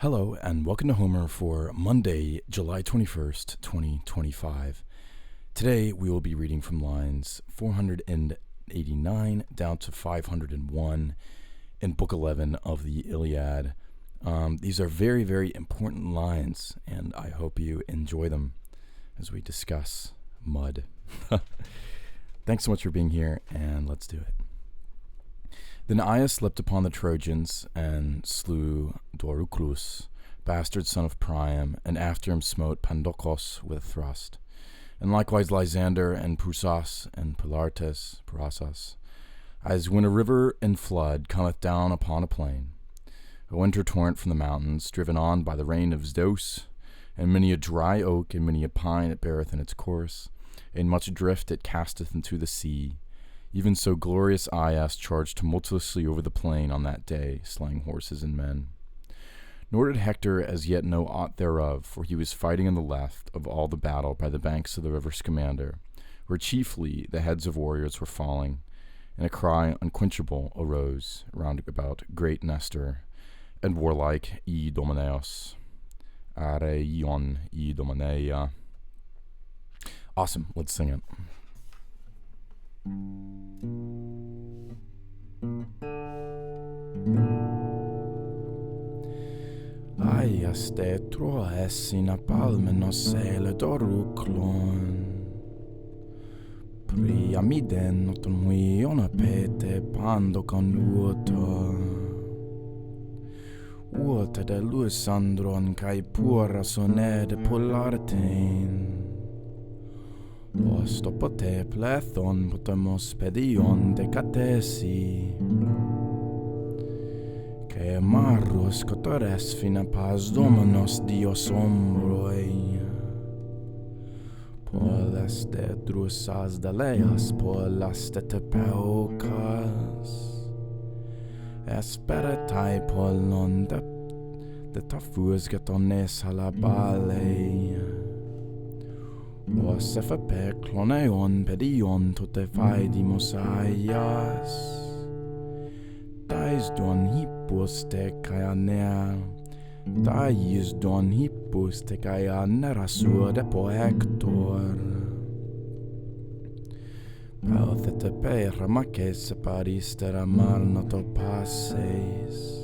Hello, and welcome to Homer for Monday, July 21st, 2025. Today, we will be reading from lines 489 down to 501 in Book 11 of the Iliad. These are very, very important lines, and I hope you enjoy them as we discuss mud. Thanks so much for being here, and let's do it. Then Aias leapt upon the Trojans and slew Doruclus, bastard son of Priam, and after him smote Pandocos with a thrust, and likewise Lysander and Prusas and Parasas, as when a river in flood cometh down upon a plain, a winter torrent from the mountains, driven on by the rain of Zeus, and many a dry oak and many a pine it beareth in its course, and much drift it casteth into the sea. Even so glorious Aias charged tumultuously over the plain on that day, slaying horses and men. Nor did Hector as yet know aught thereof, for he was fighting on the left of all the battle by the banks of the river Scamander, where chiefly the heads of warriors were falling, and a cry unquenchable arose round about great Nestor, and warlike Idomeneus. Are ion Idomeneia. Awesome, let's sing it. Aias de Troas in apalmenos ele doruklon. Priamiden noton huiona pete pando con Uota de Luisandron kai pura sonede polartein. Ostopote plethon potamos pedion de catesi. Que marros cotores fina paz dominos dios ombroi. Polas de drusas de leas, polas de tepeucas. Esperatai polon de tafus getones halabale. Os FP cloneon pedion tote faidimos Aias. Dais don hippos te caia Dais don hippos te caia nera sur de po Hector. Pauthete per maces paristera marnoto passeis.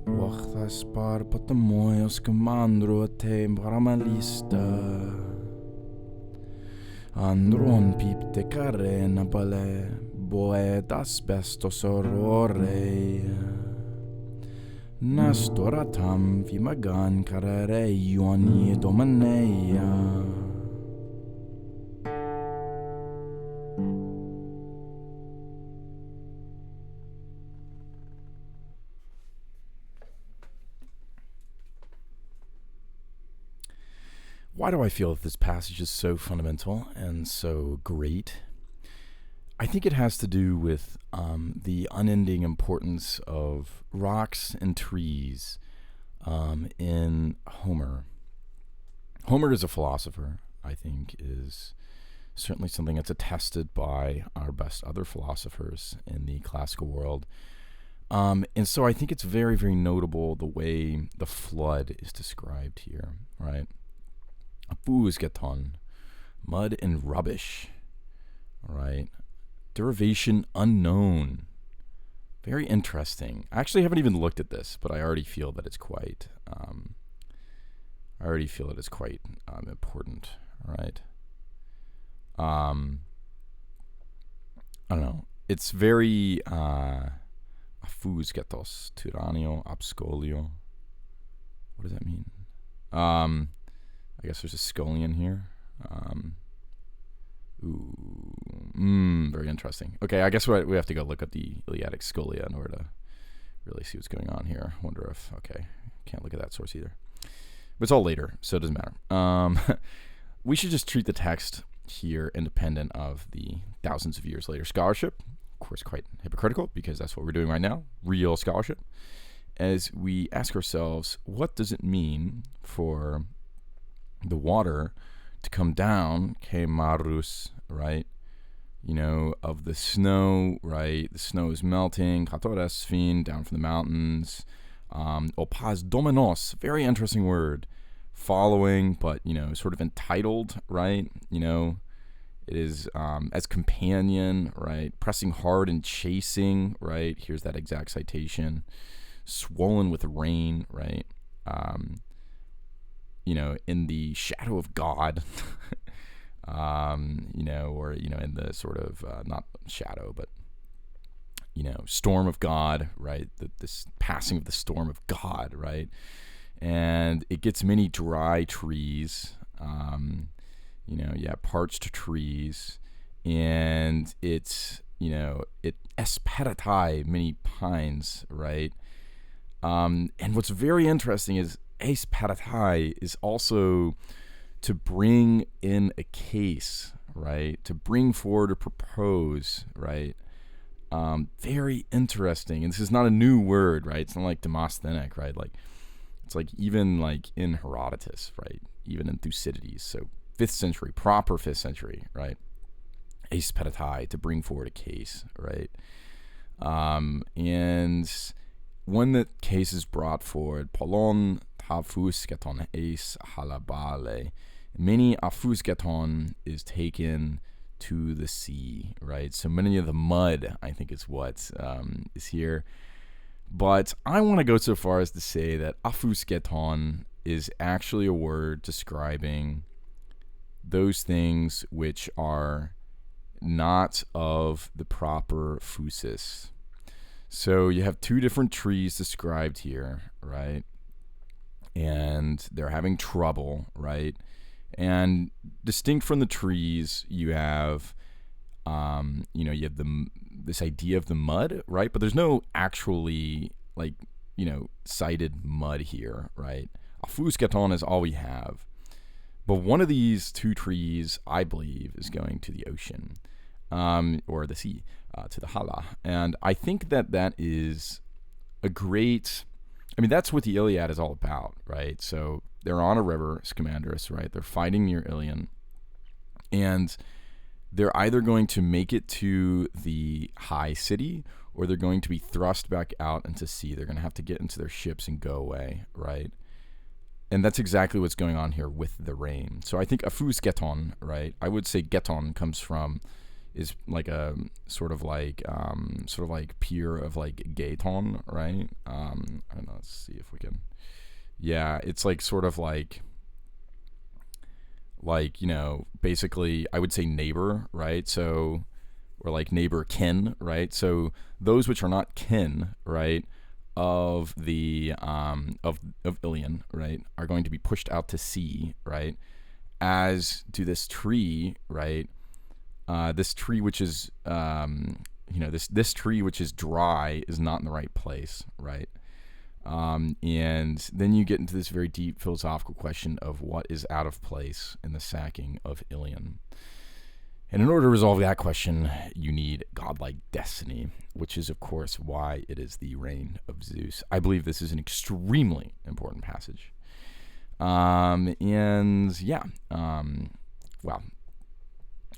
Wachtas par potamoios comandro te bramalista. Andron pipte carena bale, boet asbestos orore. Nastoratam vimagan carere ioni domaneia. Why do I feel that this passage is so fundamental and so great? I think it has to do with the unending importance of rocks and trees in Homer. Homer is a philosopher, I think, is certainly something that's attested by our best other philosophers in the classical world. And so I think it's very, very notable the way the flood is described here, right? Apusgeton, mud and rubbish, all right? Derivation unknown. Very interesting. I actually haven't even looked at this, but I already feel that it's quite, important, all right? I don't know. It's very, apusgetos, tyrannio, abscolio. What does that mean? I guess there's a scolion here. Very interesting. Okay, I guess we have to go look at the Iliadic Scholia in order to really see what's going on here. Wonder if, can't look at that source either. But it's all later, so it doesn't matter. We should just treat the text here independent of the thousands of years later scholarship. Of course, quite hypocritical, because that's what we're doing right now, real scholarship. As we ask ourselves, what does it mean for the water to come down, marus, right? Of the snow, right? The snow is melting, down from the mountains. Opaz domenos, very interesting word. Following, but, sort of entitled, right? It is as companion, right? Pressing hard and chasing, right? Here's that exact citation. Swollen with rain, right? In the shadow of God, or, in the sort of, not shadow, but, storm of God, right? This passing of the storm of God, right? And it gets many dry trees, parched trees, and it's, it esperatai, many pines, right? And what's very interesting is esperatai is also to bring in a case, right? To bring forward or propose, right? Very interesting. And this is not a new word, right? It's not like Demosthenic, right? Like, it's like even like in Herodotus, right? Even in Thucydides. So 5th century, proper 5th century, right? Esperatai, to bring forward a case, right? And when the case is brought forward, polon tafusketon eis halabale, many afusketon is taken to the sea, right? So many of the mud, I think, is what is here. But I want to go so far as to say that afusketon is actually a word describing those things which are not of the proper phusis. So you have two different trees described here, right? And they're having trouble, right? And distinct from the trees, you have, you have this idea of the mud, right? But there's no actually, cited mud here, right? Afusketon is all we have. But one of these two trees, I believe, is going to the ocean, or the sea, to the hala. And I think that is a great, that's what the Iliad is all about, right? So they're on a river, Scamandrus, right? They're fighting near Ilion. And they're either going to make it to the high city, or they're going to be thrust back out into sea. They're going to have to get into their ships and go away, right? And that's exactly what's going on here with the rain. So I think afusketon, right? I would say geton is like a sort of like peer of like gaeton, right? I don't know. Let's see if we can. Yeah, it's like sort of like basically I would say neighbor, right? So, or like neighbor kin, right? So those which are not kin, right, of the of Ilion, right, are going to be pushed out to sea, right? As do this tree, right? This tree which is this tree which is dry is not in the right place, right? And then you get into this very deep philosophical question of what is out of place in the sacking of Ilion. And in order to resolve that question, you need godlike destiny, which is, of course, why it is the reign of Zeus. I believe this is an extremely important passage. Well,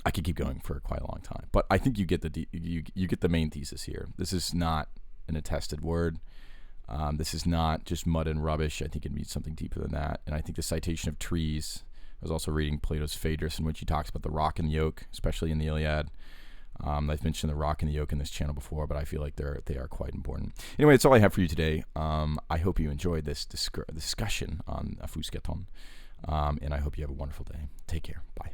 I could keep going for quite a long time, but I think you get you get the main thesis here. This is not an attested word. This is not just mud and rubbish. I think it means something deeper than that. And I think the citation of trees, I was also reading Plato's Phaedrus, in which he talks about the rock and the yoke, especially in the Iliad. I've mentioned the rock and the yoke in this channel before, but I feel like they are quite important. Anyway, that's all I have for you today. I hope you enjoyed this discussion on afusketon, and I hope you have a wonderful day. Take care. Bye.